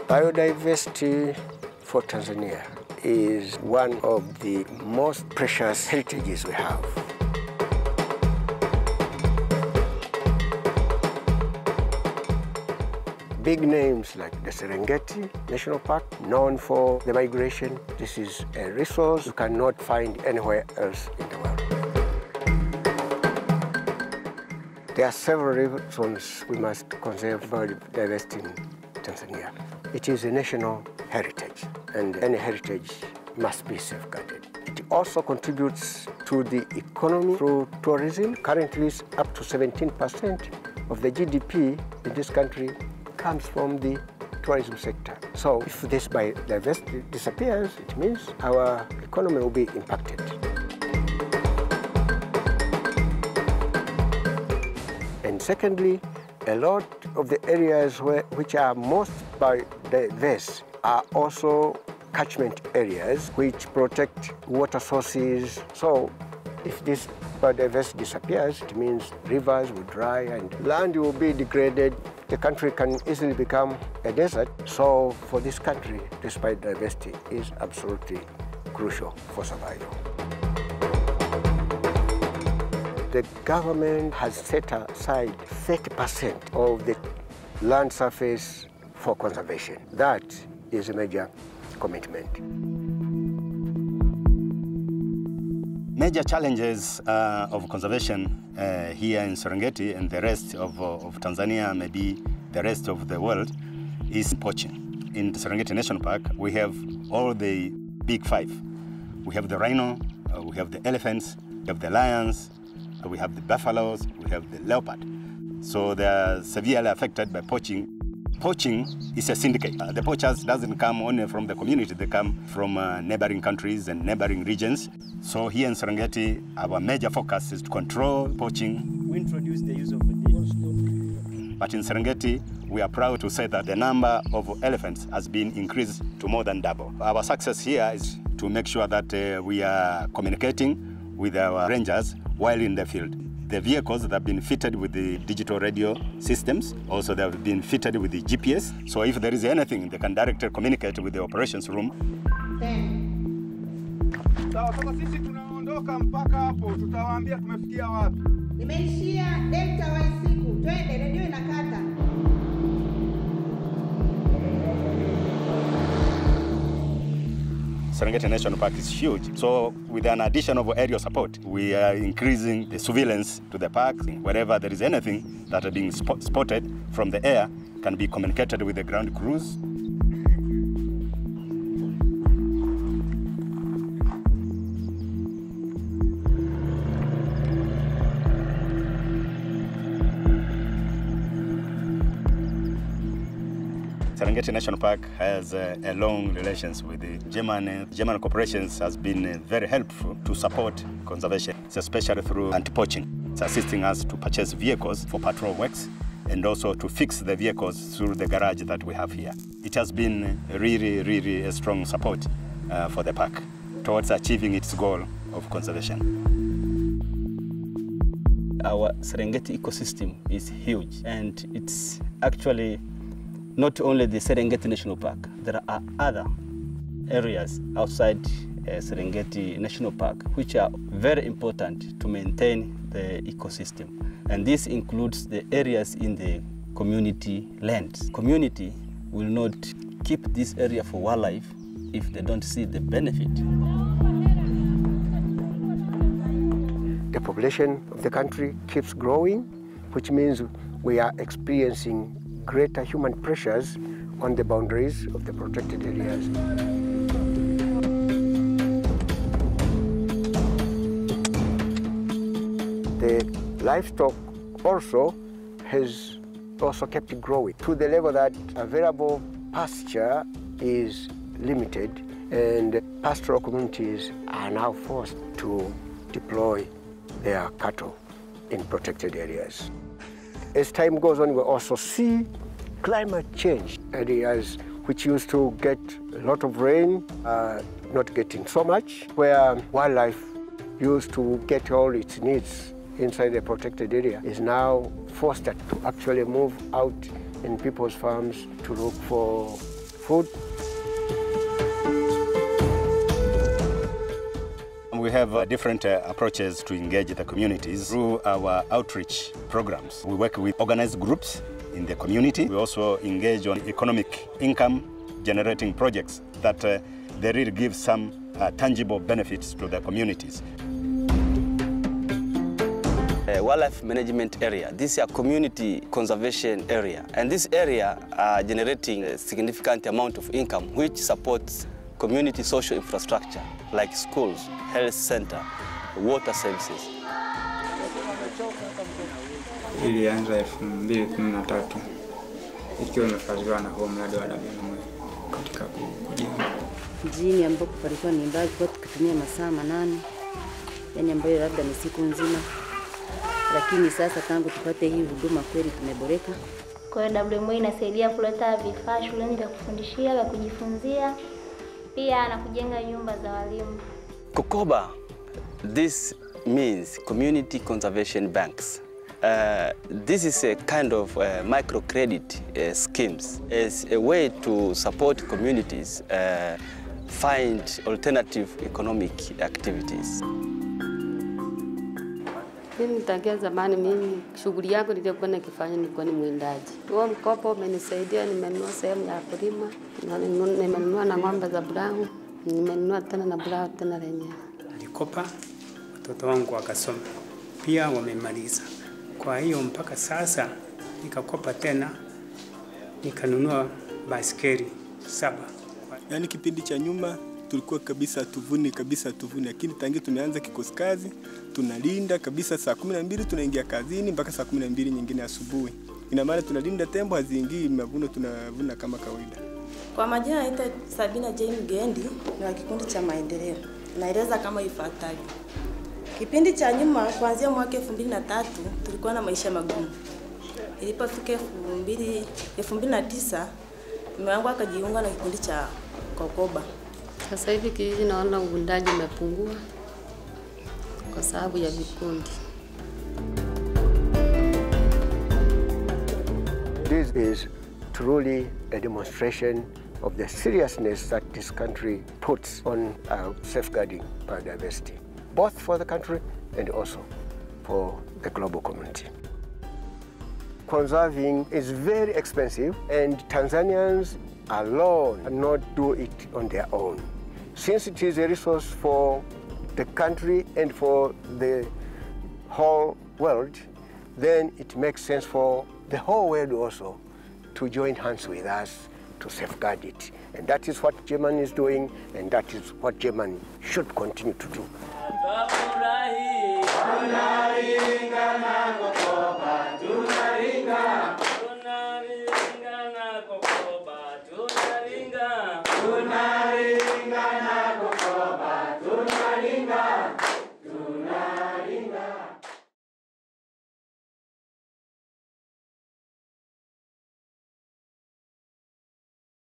Biodiversity for Tanzania is one of the most precious heritages we have. Big names like the Serengeti National Park, known for the migration. This is a resource you cannot find anywhere else in the world. There are several reasons we must conserve biodiversity in Tanzania. It is a national heritage, and any heritage must be safeguarded. It also contributes to the economy through tourism. Currently, up to 17% of the GDP in this country comes from the tourism sector. So if this biodiversity disappears, it means our economy will be impacted. And secondly, a lot of the areas which are most biodiverse are also catchment areas which protect water sources. So if this biodiversity disappears, it means rivers will dry and land will be degraded. The country can easily become a desert. So for this country, this biodiversity is absolutely crucial for survival. The government has set aside 30% of the land surface for conservation. That is a major commitment. Major challenges of conservation here in Serengeti and the rest of Tanzania, maybe the rest of the world, is poaching. In the Serengeti National Park, we have all the big five. We have the rhino, we have the elephants, we have the lions, we have the buffaloes, we have the leopard. So they are severely affected by poaching. Poaching is a syndicate. The poachers doesn't come only from the community, they come from neighboring countries and neighboring regions. So here in Serengeti, our major focus is to control poaching. We introduce the use of the But in Serengeti, we are proud to say that the number of elephants has been increased to more than double. Our success here is to make sure that we are communicating with our rangers while in the field. The vehicles that have been fitted with the digital radio systems, also they have been fitted with the GPS. So if there is anything, they can directly communicate with the operations room. Sasa sisi tunaondoka mpaka hapo, tutawaambia tumefikia wapi. Nimeishia delta wa siku, twende redio inakata. Serengeti National Park is huge, so with an addition of aerial support, we are increasing the surveillance to the park. Wherever there is anything that are being spotted from the air, can be communicated with the ground crews. Serengeti National Park has a long relations with the German. German corporations has been very helpful to support conservation, especially through anti-poaching. It's assisting us to purchase vehicles for patrol works and also to fix the vehicles through the garage that we have here. It has been really a strong support for the park towards achieving its goal of conservation. Our Serengeti ecosystem is huge, and it's actually not only the Serengeti National Park. There are other areas outside Serengeti National Park which are very important to maintain the ecosystem. And this includes the areas in the community lands. Community will not keep this area for wildlife if they don't see the benefit. The population of the country keeps growing, which means we are experiencing greater human pressures on the boundaries of the protected areas. The livestock also has kept growing to the level that available pasture is limited, and pastoral communities are now forced to deploy their cattle in protected areas. As time goes on, we also see climate change. Areas which used to get a lot of rain are not getting so much, where wildlife used to get all its needs inside the protected area is now forced to actually move out in people's farms to look for food. We have different approaches to engage the communities through our outreach programs. We work with organized groups in the community. We also engage on economic income generating projects that they really give some tangible benefits to the communities. Wildlife management area. This is a community conservation area, and this area are generating a significant amount of income which supports community social infrastructure like schools, health center, water services. Ilianza 2013 ikiwa imefadhiliwa na huo mradi wa Alleine katika kujenga. Mjini ambapo palikuwa ni mbali kwa tukitumia masaa 8, yani ambayo labda ni siku nzima. Lakini sasa tangu tupate hii huduma kweli tumeboreka. Kwa hiyo WMO inasaidia kuleta vifaa shuleni vya kufundishia, vya kujifunzia, pia na kujenga nyumba za walimu. Kokoba, this means community conservation banks. This is a kind of microcredit schemes as a way to support communities find alternative economic activities. Mimi tangia zamani mimi shughuli yangu nilikuwa nikifanya nilikuwa ni mwindaji. Huo mkopo umenisaidia, nimenunua sehemu ya kulima, nimenunua na ng'ombe za brown, nimenunua tena na brown tena lenyewe. Nilikopa watoto wangu wakasoma. Pia wamemaliza. Kwa hiyo mpaka sasa nikakopa tena nikanunua baiskeli 7. Yaani kipindi cha nyuma tulikuwa kabisa tuvuni, lakini tangu tumeanza kikosi kazi tunalinda kabisa saa 12 tunaingia kazini mpaka saa 12 nyingine asubuhi. Ina maana tunalinda tembo haziingii mavuno, tunavuna kama kawaida. Kwa majina naitwa Sabina Jane Gendi, ni wa kikundi cha maendeleo. Naeleza kama ifuatavyo. Kipindi cha nyuma kuanzia mwaka 2003 tulikuwa na maisha magumu. Ilipofika 2009 mume wangu akajiunga na kikundi cha Kokoba. Sasa hivi kijiji naona uwindaji umepungua kwa sababu ya vikundi. This is truly a demonstration of the seriousness that this country puts on safeguarding biodiversity, both for the country and also for the global community. Conserving is very expensive, and Tanzanians alone cannot do it on their own. Since it is a resource for the country and for the whole world, then it makes sense for the whole world also to join hands with us to safeguard it. And that is what Germany is doing, and that is what Germany should continue to do. Tuna